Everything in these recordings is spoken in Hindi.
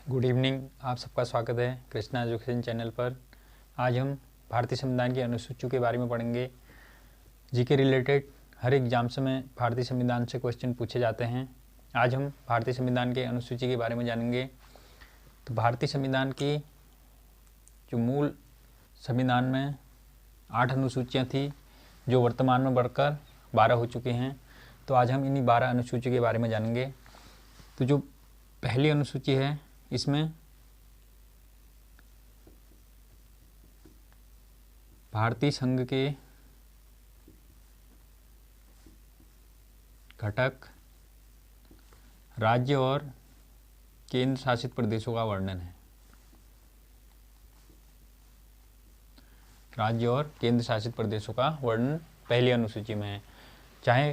Good evening. आप सबका स्वागत है कृष्णा एजुकेशन चैनल पर। आज हम भारतीय संविधान की अनुसूचियों के बारे में पढ़ेंगे। जीके रिलेटेड हर एग्जाम्स में भारतीय संविधान से क्वेश्चन पूछे जाते हैं। आज हम भारतीय संविधान के अनुसूची के बारे में जानेंगे। तो भारतीय संविधान की जो मूल संविधान में 8 अनुसूचियाँ थी, जो वर्तमान में बढ़कर 12 हो चुकी हैं। तो आज हम इन्हीं 12 अनुसूची के बारे में जानेंगे। तो जो पहली अनुसूची है, इसमें भारतीय संघ के घटक राज्य और केंद्र शासित प्रदेशों का वर्णन है। राज्य और केंद्र शासित प्रदेशों का वर्णन पहली अनुसूची में है। चाहे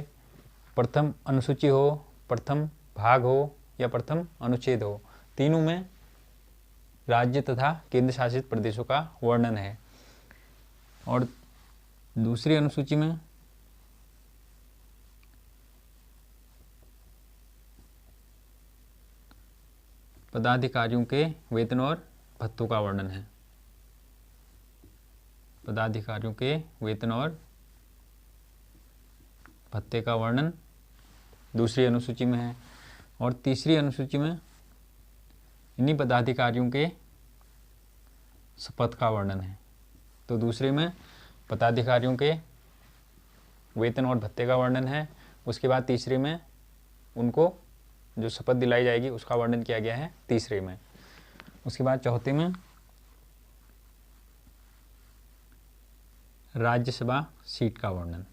प्रथम अनुसूची हो, प्रथम भाग हो या प्रथम अनुच्छेद हो, तीनों में राज्य तथा केंद्र शासित प्रदेशों का वर्णन है। और दूसरी अनुसूची में पदाधिकारियों के वेतन और भत्तों का वर्णन है। पदाधिकारियों के वेतन और भत्ते का वर्णन दूसरी अनुसूची में है। और तीसरी अनुसूची में इन्हीं पदाधिकारियों के शपथ का वर्णन है। तो दूसरे में पदाधिकारियों के वेतन और भत्ते का वर्णन है। उसके बाद तीसरे में उनको जो शपथ दिलाई जाएगी उसका वर्णन किया गया है तीसरे में। उसके बाद चौथे में राज्यसभा सीट का वर्णन।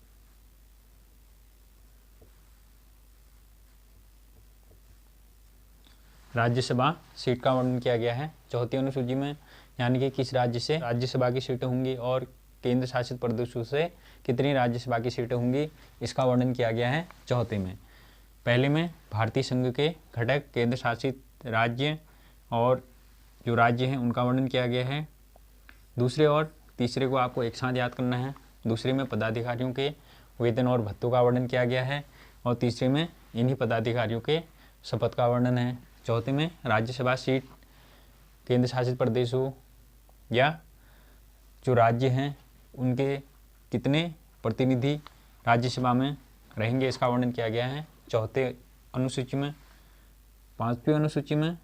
राज्यसभा सीट का वर्णन किया गया है चौथी अनुसूची में, यानी कि किस राज्य से राज्यसभा की सीटें होंगी और केंद्र शासित प्रदेशों से कितनी राज्यसभा की सीटें होंगी, इसका वर्णन किया गया है चौथे में। पहले में भारतीय संघ के घटक केंद्र शासित राज्य और जो राज्य हैं उनका वर्णन किया गया है। दूसरे और तीसरे को आपको एक साथ याद करना है। दूसरे में पदाधिकारियों के वेतन और भत्तों का वर्णन किया गया है और तीसरे में इन्हीं पदाधिकारियों के शपथ का वर्णन है। चौथे में राज्यसभा सीट केंद्र शासित प्रदेशों या जो राज्य हैं उनके कितने प्रतिनिधि राज्यसभा में रहेंगे, इसका वर्णन किया गया है चौथे अनुसूची में। पांचवी अनुसूची में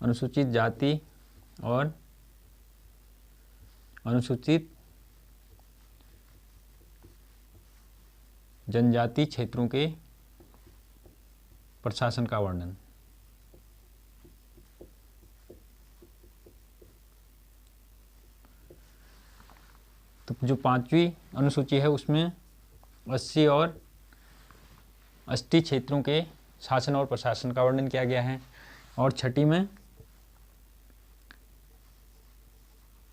अनुसूचित जाति और अनुसूचित जनजाति क्षेत्रों के प्रशासन का वर्णन। तो जो पांचवी अनुसूची है उसमें 80 और 80 क्षेत्रों के शासन और प्रशासन का वर्णन किया गया है। और छठी में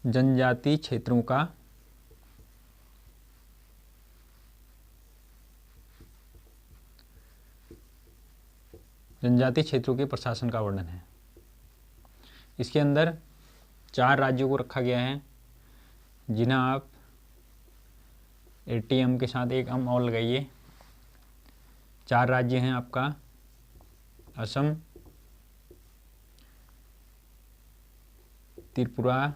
जनजाति क्षेत्रों का जनजाति क्षेत्रों के प्रशासन का वर्णन है। इसके अंदर 4 राज्यों को रखा गया है, जिन्हें आप एटीएम के साथ एक अम और लगाइए। 4 राज्य हैं आपका असम, त्रिपुरा,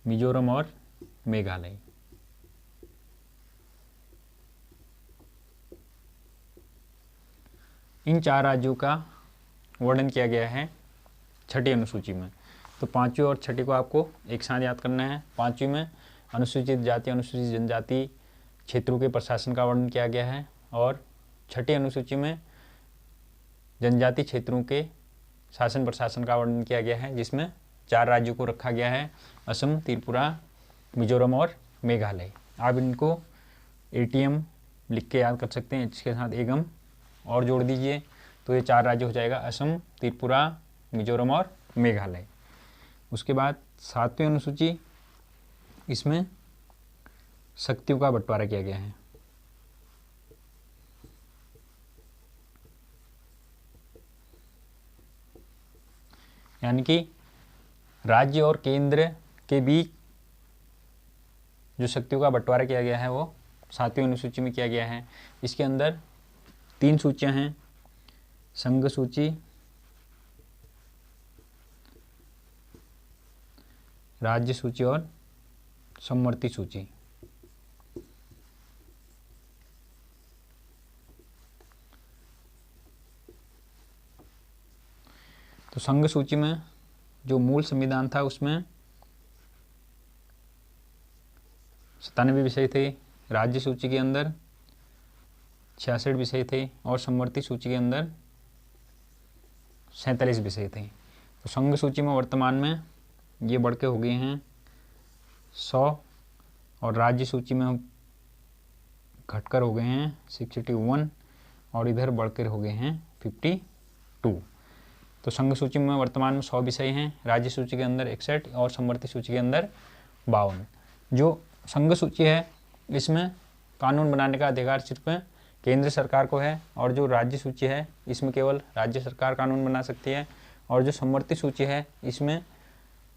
मिजोरम और मेघालय। इन 4 राज्यों का वर्णन किया गया है छठी अनुसूची में। तो पांचवी और छठी को आपको एक साथ याद करना है। पांचवी में अनुसूचित जाति अनुसूचित जनजाति क्षेत्रों के प्रशासन का वर्णन किया गया है और छठी अनुसूची में जनजाति क्षेत्रों के शासन प्रशासन का वर्णन किया गया है, जिसमें 4 राज्यों को रखा गया है, असम, त्रिपुरा, मिजोरम और मेघालय। आप इनको एटीएम लिख के याद कर सकते हैं, इसके साथ एगम और जोड़ दीजिए तो ये 4 राज्य हो जाएगा, असम, त्रिपुरा, मिजोरम और मेघालय। उसके बाद 7वीं अनुसूची, इसमें शक्तियों का बंटवारा किया गया है। यानी कि राज्य और केंद्र के बीच जो शक्तियों का बंटवारा किया गया है वो 7वीं अनुसूची में किया गया है। इसके अंदर 3 सूचियां हैं, संघ सूची, राज्य सूची और समवर्ती सूची। तो संघ सूची में जो मूल संविधान था उसमें 97 विषय थे, राज्य सूची के अंदर 66 विषय थे और समवर्ती सूची के अंदर 47 विषय थे। तो संघ सूची में वर्तमान में ये बढ़ के हो गए हैं 100 और राज्य सूची में घटकर हो गए हैं 61 और इधर बढ़कर हो गए हैं 52। तो संघ सूची में वर्तमान में 100 विषय हैं, राज्य सूची के अंदर 61 और समवर्ती सूची के अंदर 52। जो संघ सूची है इसमें कानून बनाने का अधिकार सिर्फ केंद्र सरकार को है और जो राज्य सूची है इसमें केवल राज्य सरकार कानून बना सकती है और जो समवर्ती सूची है इसमें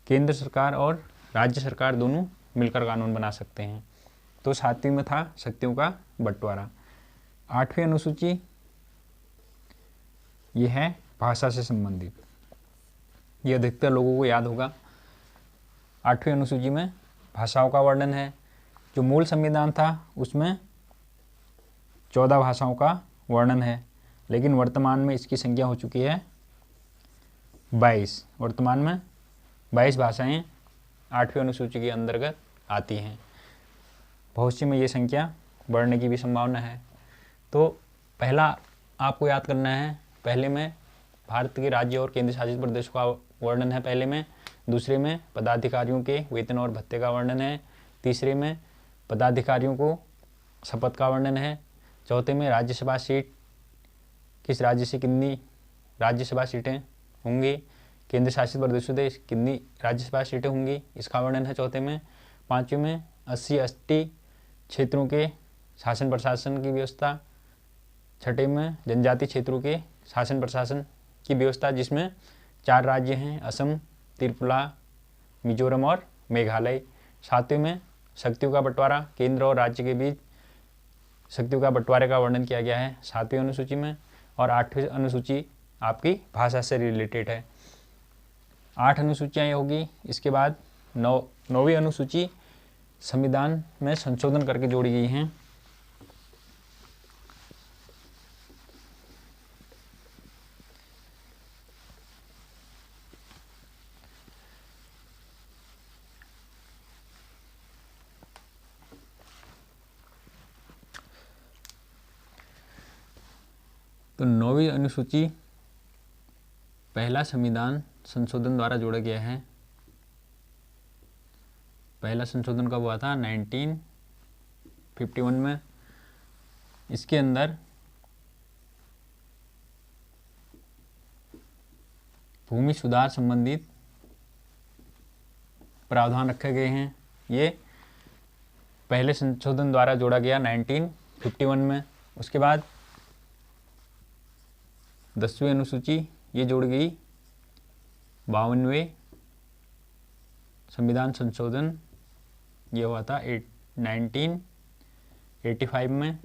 केंद्र सरकार और राज्य सरकार दोनों मिलकर कानून बना सकते हैं। तो 7वीं में था शक्तियों का बंटवारा। 8वीं अनुसूची ये है भाषा से संबंधित, ये अधिकतर लोगों को याद होगा। 8वीं अनुसूची में भाषाओं का वर्णन है। जो मूल संविधान था उसमें 14 भाषाओं का वर्णन है, लेकिन वर्तमान में इसकी संख्या हो चुकी है 22। वर्तमान में 22 भाषाएं 8वीं अनुसूची के अंतर्गत आती हैं। भविष्य में ये संख्या बढ़ने की भी संभावना है। तो पहला आपको याद करना है, पहले में भारत के राज्य और केंद्र शासित प्रदेशों का वर्णन है, पहले में। दूसरे में पदाधिकारियों के वेतन और भत्ते का वर्णन है। तीसरे में पदाधिकारियों को शपथ का वर्णन है। चौथे में राज्यसभा सीट, किस राज्य से कितनी राज्यसभा सीटें होंगी, केंद्र शासित प्रदेशों से कितनी राज्यसभा सीटें होंगी, इसका वर्णन है चौथे में। 5वें में 80 क्षेत्रों के शासन प्रशासन की व्यवस्था। 6ठे में जनजातीय क्षेत्रों के शासन प्रशासन की व्यवस्था, जिसमें 4 राज्य हैं, असम, त्रिपुरा, मिजोरम और मेघालय। 7वें में शक्तियों का बंटवारा, केंद्र और राज्य के बीच शक्तियों का बंटवारे का वर्णन किया गया है 7वीं अनुसूची में। और 8वीं अनुसूची आपकी भाषा से रिलेटेड है। 8 अनुसूचियाँ होगी। इसके बाद 9वीं अनुसूची संविधान में संशोधन करके जोड़ी गई हैं। तो 9वीं अनुसूची पहला संविधान संशोधन द्वारा जोड़ा गया है। पहला संशोधन कब हुआ था? 1951 में। इसके अंदर भूमि सुधार संबंधित प्रावधान रखे गए हैं। ये पहले संशोधन द्वारा जोड़ा गया 1951 में। उसके बाद 10वीं अनुसूची ये जोड़ गई 52वें संविधान संशोधन, ये हुआ था 1985 में।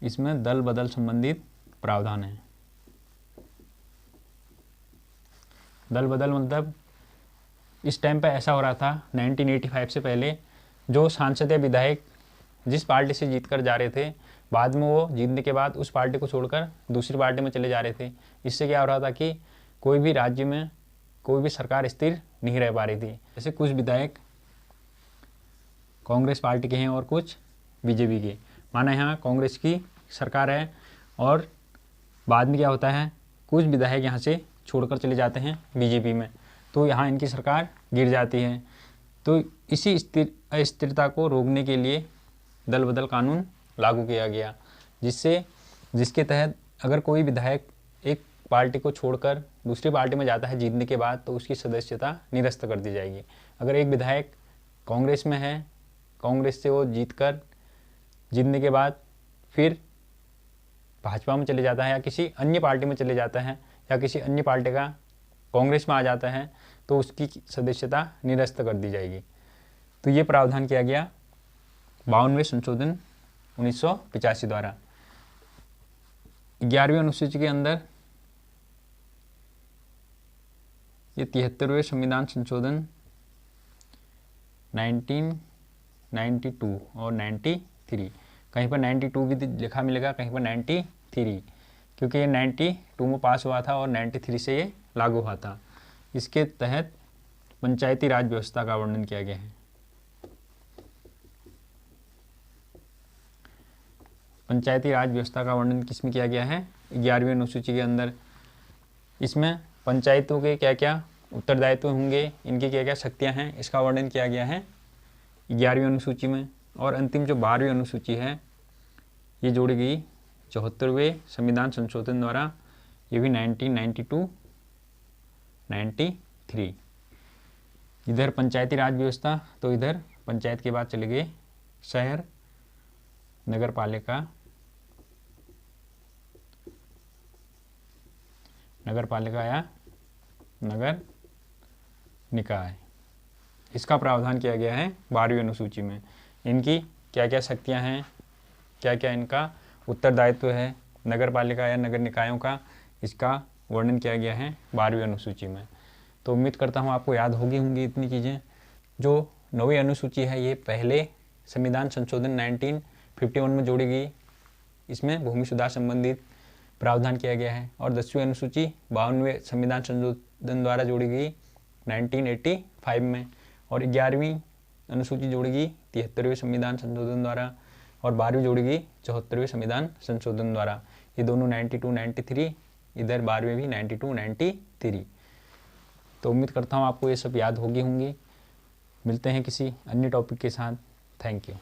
इसमें दल बदल संबंधित प्रावधान है। दल बदल मतलब इस टाइम पे ऐसा हो रहा था 1985 से पहले, जो सांसद या विधायक जिस पार्टी से जीतकर जा रहे थे, बाद में वो जीतने के बाद उस पार्टी को छोड़कर दूसरी पार्टी में चले जा रहे थे। इससे क्या हो रहा था कि कोई भी राज्य में कोई भी सरकार स्थिर नहीं रह पा रही थी। जैसे कुछ विधायक कांग्रेस पार्टी के हैं और कुछ बीजेपी के। माना यहाँ कांग्रेस की सरकार है और बाद में क्या होता है, कुछ विधायक यहाँ से छोड़कर चले जाते हैं बीजेपी में, तो यहाँ इनकी सरकार गिर जाती है। तो इसी अस्थिरता को रोकने के लिए दल बदल कानून लागू किया गया, जिसके तहत अगर कोई विधायक एक पार्टी को छोड़कर दूसरी पार्टी में जाता है जीतने के बाद, तो उसकी सदस्यता निरस्त कर दी जाएगी। अगर एक विधायक कांग्रेस में है, कांग्रेस से वो जीतने के बाद फिर भाजपा में चले जाता है या किसी अन्य पार्टी में चले जाता है या किसी अन्य पार्टी का कांग्रेस में आ जाता है, तो उसकी सदस्यता निरस्त कर दी जाएगी। तो ये प्रावधान किया गया 52वें संशोधन 1985 द्वारा। 11वीं अनुसूची के अंदर ये 73वें संविधान संशोधन 1992 और 93, कहीं पर 92 भी लिखा मिलेगा, कहीं पर 93, क्योंकि ये 92 में पास हुआ था और 93 से ये लागू हुआ था। इसके तहत पंचायती राज व्यवस्था का वर्णन किया गया है। पंचायती राज व्यवस्था का वर्णन किसमें किया गया है? 11वीं अनुसूची के अंदर। इसमें पंचायतों के क्या क्या उत्तरदायित्व होंगे, इनकी क्या क्या शक्तियां हैं, इसका वर्णन किया गया है 11वीं अनुसूची में। और अंतिम जो 12वीं अनुसूची है ये जोड़ी गई 74वें संविधान संशोधन द्वारा, ये भी 1992, 93। इधर पंचायती राज व्यवस्था, तो इधर पंचायत के बाद चले गए शहर, नगर पालिका, या नगर निकाय। इसका प्रावधान किया गया है 12वीं अनुसूची में। इनकी क्या क्या शक्तियां हैं, क्या क्या इनका उत्तरदायित्व है नगर पालिका या नगर निकायों का, इसका वर्णन किया गया है 12वीं अनुसूची में। तो उम्मीद करता हूँ आपको याद होंगी इतनी चीज़ें। जो 9वीं अनुसूची है ये पहले संविधान संशोधन 1951 में जोड़ी गई, इसमें भूमि सुधार संबंधित प्रावधान किया गया है। और 10वीं अनुसूची 52वें संविधान संशोधन द्वारा जोड़ी गई 1985 में। और 11वीं अनुसूची जोड़ी गई 73वें संविधान संशोधन द्वारा, और 12वीं जोड़ी गई 74वें संविधान संशोधन द्वारा। ये दोनों 92, 93, इधर 12वीं भी 92, 93। तो उम्मीद करता हूँ आपको ये सब याद होंगी। मिलते हैं किसी अन्य टॉपिक के साथ। Thank you.